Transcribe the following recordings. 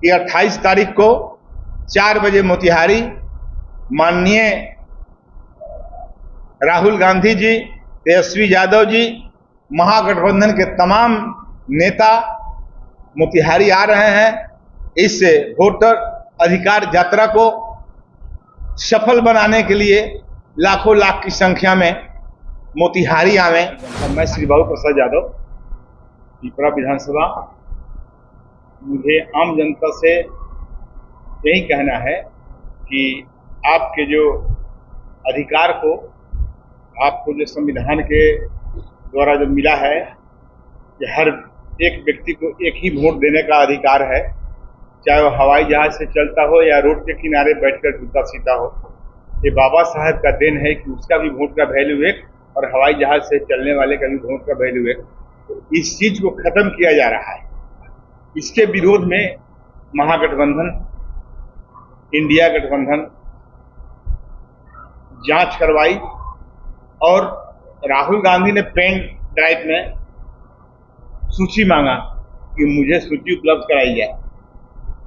कि 28 तारीख को 4 बजे मोतिहारी माननीय राहुल गांधी जी, तेजस्वी यादव जी, महागठबंधन के तमाम नेता मोतिहारी आ रहे हैं। इस वोटर अधिकार यात्रा को सफल बनाने के लिए लाखों लाख की संख्या में मोतिहारी आवे। मैं श्री बाबू प्रसाद यादव, पिपरा विधानसभा। मुझे आम जनता से यही कहना है कि आपके जो अधिकार को, आपको जो संविधान के द्वारा जो मिला है कि हर एक व्यक्ति को एक ही वोट देने का अधिकार है, चाहे वो हवाई जहाज से चलता हो या रोड के किनारे बैठकर जूता सीता हो। ये बाबा साहब का देन है कि उसका भी वोट का वैल्यू एक और हवाई जहाज से चलने वाले का भी वोट का वैल्यू एक। इस चीज को खत्म किया जा रहा है। इसके विरोध में महागठबंधन, इंडिया गठबंधन जांच करवाई और राहुल गांधी ने पेन ड्राइव में सूची मांगा कि मुझे सूची उपलब्ध कराई जाए।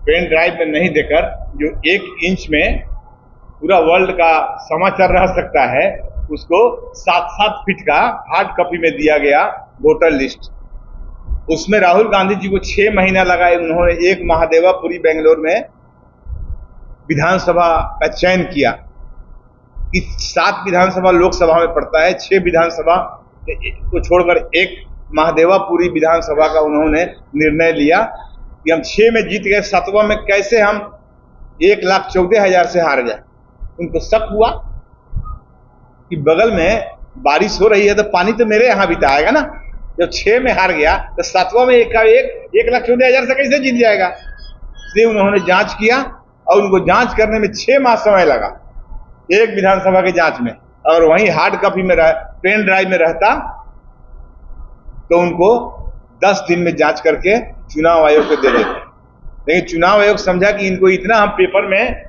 पेन ड्राइव में नहीं देकर जो 1 इंच में पूरा वर्ल्ड का समाचार रह सकता है, उसको 7-7 फीट का हार्ड कॉपी में दिया गया वोटर लिस्ट। उसमें राहुल गांधी जी को 6 महीना लगाए। उन्होंने एक महादेवापुरी बेंगलोर में विधानसभा का चयन किया कि 7 विधानसभा लोकसभा में पड़ता है, 6 विधानसभा को छोड़कर एक महादेवापुरी विधानसभा का उन्होंने निर्णय लिया कि हम 6 में जीत गए, 7वां में कैसे हम 1,14,000 से हार गए। उनको शक हुआ कि बगल में बारिश हो रही है तो पानी तो मेरे यहाँ भी तो आएगा ना। जब 6 में हार गया तो 7वां में 1,14,000 से कैसे जीत जाएगा। इसलिए उन्होंने जांच किया और उनको जांच करने में 6 माह समय लगा, एक विधानसभा के जांच में। और वहीं हार्ड कॉपी में पेन ड्राइव में रहता तो उनको 10 दिन में जांच करके चुनाव आयोग को दे देते। लेकिन चुनाव आयोग समझा कि इनको इतना हम पेपर में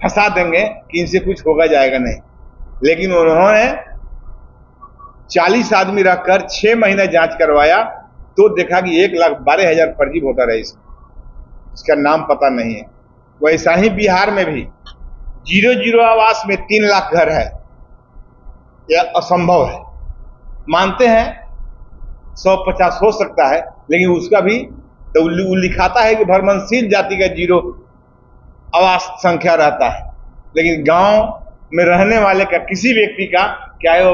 फंसा देंगे कि इनसे कुछ होगा जाएगा नहीं। लेकिन उन्होंने 40 आदमी रखकर 6 महीने जांच करवाया तो देखा कि 1,12,000 फर्जी वोटर है। इसका नाम पता नहीं है। वैसा ही बिहार में भी 0-0 आवास में 3 लाख घर है। यह असंभव है। मानते हैं 150 हो सकता है, लेकिन उसका भी तो लिखाता है कि भ्रमणशील जाति का 0 आवास संख्या रहता है। लेकिन गांव में रहने वाले का किसी व्यक्ति का, चाहे वो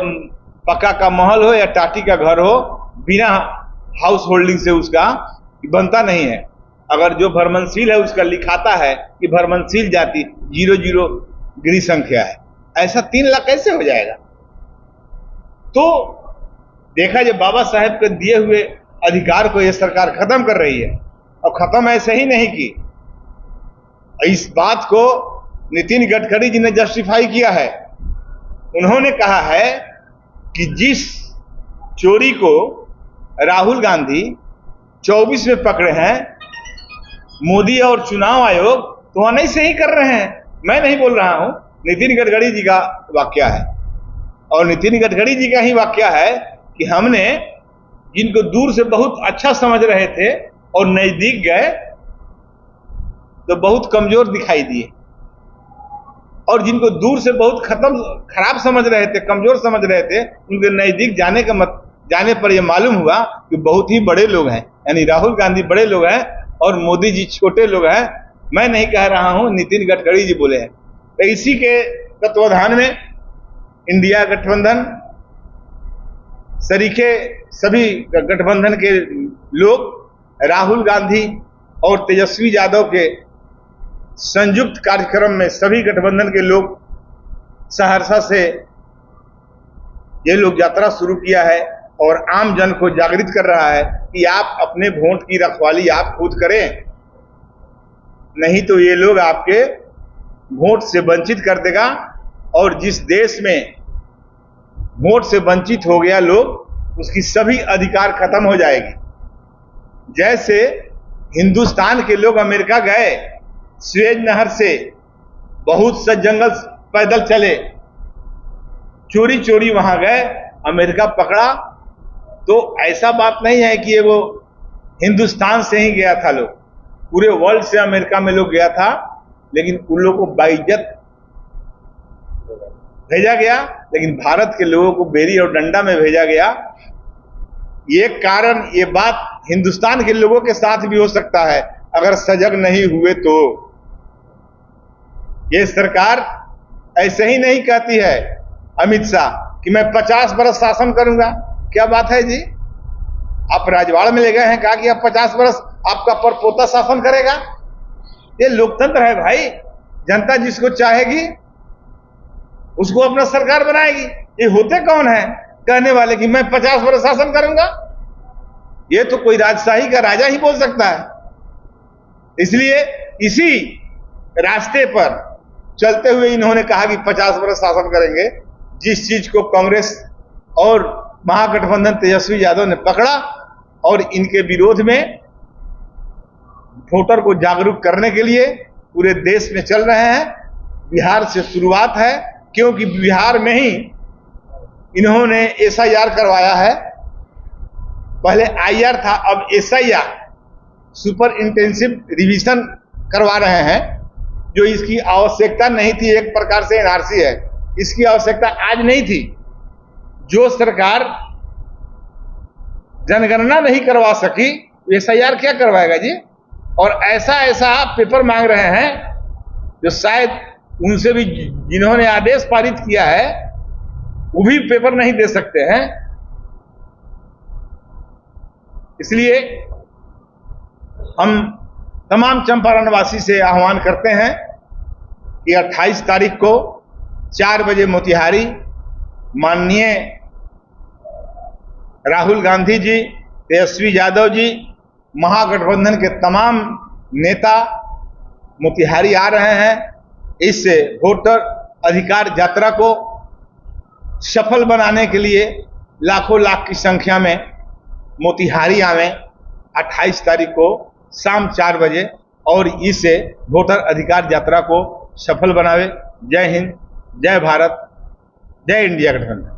पक्का का महल हो या टाटी का घर हो, बिना हाउस होल्डिंग से उसका बनता नहीं है। अगर जो भ्रमणशील है उसका लिखाता है कि भ्रमणशील जाति 0-0 गृह संख्या है। ऐसा 3 लाख कैसे हो जाएगा। तो देखा जब बाबा साहेब के दिए हुए अधिकार को यह सरकार खत्म कर रही है, और खत्म ऐसे ही नहीं की। इस बात को नितिन गडकरी जी ने जस्टिफाई किया है। उन्होंने कहा है कि जिस चोरी को राहुल गांधी 24 में पकड़े हैं, मोदी और चुनाव आयोग तो वहां नहीं सही कर रहे हैं। मैं नहीं बोल रहा हूं, नितिन गडकरी जी का वाक्य है। और नितिन गडकरी जी का ही वाक्य है कि हमने जिनको दूर से बहुत अच्छा समझ रहे थे और नजदीक गए तो बहुत कमजोर दिखाई दिए, और जिनको दूर से बहुत खराब समझ रहे थे, कमजोर समझ रहे थे, उनके नजदीक जाने पर यह मालूम हुआ कि बहुत ही बड़े लोग हैं। यानी राहुल गांधी बड़े लोग हैं और मोदी जी छोटे लोग हैं। मैं नहीं कह रहा हूं, नितिन गडकरी जी बोले हैं। तो इसी के तत्वाधान में इंडिया गठबंधन, सरीखे सभी गठबंधन के लोग राहुल गांधी और तेजस्वी यादव के संयुक्त कार्यक्रम में सभी गठबंधन के लोग सहरसा से ये लोग यात्रा शुरू किया है और आम जन को जागृत कर रहा है कि आप अपने वोट की रखवाली आप खुद करें, नहीं तो ये लोग आपके वोट से वंचित कर देगा। और जिस देश में वोट से वंचित हो गया लोग, उसकी सभी अधिकार खत्म हो जाएगी। जैसे हिंदुस्तान के लोग अमेरिका गए, स्वेज नहर से बहुत सा जंगल पैदल चले, चोरी चोरी वहां गए, अमेरिका पकड़ा। तो ऐसा बात नहीं है कि ये वो हिंदुस्तान से ही गया था लोग, पूरे वर्ल्ड से अमेरिका में लोग गया था, लेकिन उन लोगों को बाइज्जत भेजा गया, लेकिन भारत के लोगों को बेरी और डंडा में भेजा गया। ये कारण, ये बात हिंदुस्तान के लोगों के साथ भी हो सकता है अगर सजग नहीं हुए तो। ये सरकार ऐसे ही नहीं कहती है अमित शाह कि मैं 50 बरस शासन करूंगा। क्या बात है जी, आप राजवाड़ में ले गए हैं, कहा कि अब 50 बरस आपका परपोता शासन करेगा। ये लोकतंत्र है भाई, जनता जिसको चाहेगी उसको अपना सरकार बनाएगी। ये होते कौन है कहने वाले कि मैं 50 बरस शासन करूंगा? ये तो कोई राजशाही का राजा ही बोल सकता है। इसलिए इसी रास्ते पर चलते हुए इन्होंने कहा कि 50 बरस शासन करेंगे। जिस चीज को कांग्रेस और महागठबंधन तेजस्वी यादव ने पकड़ा और इनके विरोध में वोटर को जागरूक करने के लिए पूरे देश में चल रहे हैं। बिहार से शुरुआत है, क्योंकि बिहार में ही इन्होंने SIR करवाया है। पहले IR था, अब SIR सुपर इंटेंसिव रिवीजन करवा रहे हैं, जो इसकी आवश्यकता नहीं थी। एक प्रकार से NRC है, इसकी आवश्यकता आज नहीं थी। जो सरकार जनगणना नहीं करवा सकी, SIR क्या करवाएगा जी? और ऐसा पेपर मांग रहे हैं जो शायद उनसे भी, जिन्होंने आदेश पारित किया है, वो भी पेपर नहीं दे सकते हैं। इसलिए हम तमाम चंपारण वासी से आह्वान करते हैं कि 28 तारीख को 4 बजे मोतिहारी माननीय राहुल गांधी जी, तेजस्वी यादव जी, महागठबंधन के तमाम नेता मोतिहारी आ रहे हैं। इससे वोटर अधिकार यात्रा को सफल बनाने के लिए लाखों लाख की संख्या में मोतिहारी आवें 28 तारीख को शाम 4 बजे, और इससे वोटर अधिकार यात्रा को सफल बनावे। जय हिंद, जय भारत, जय इंडिया गठबंधन।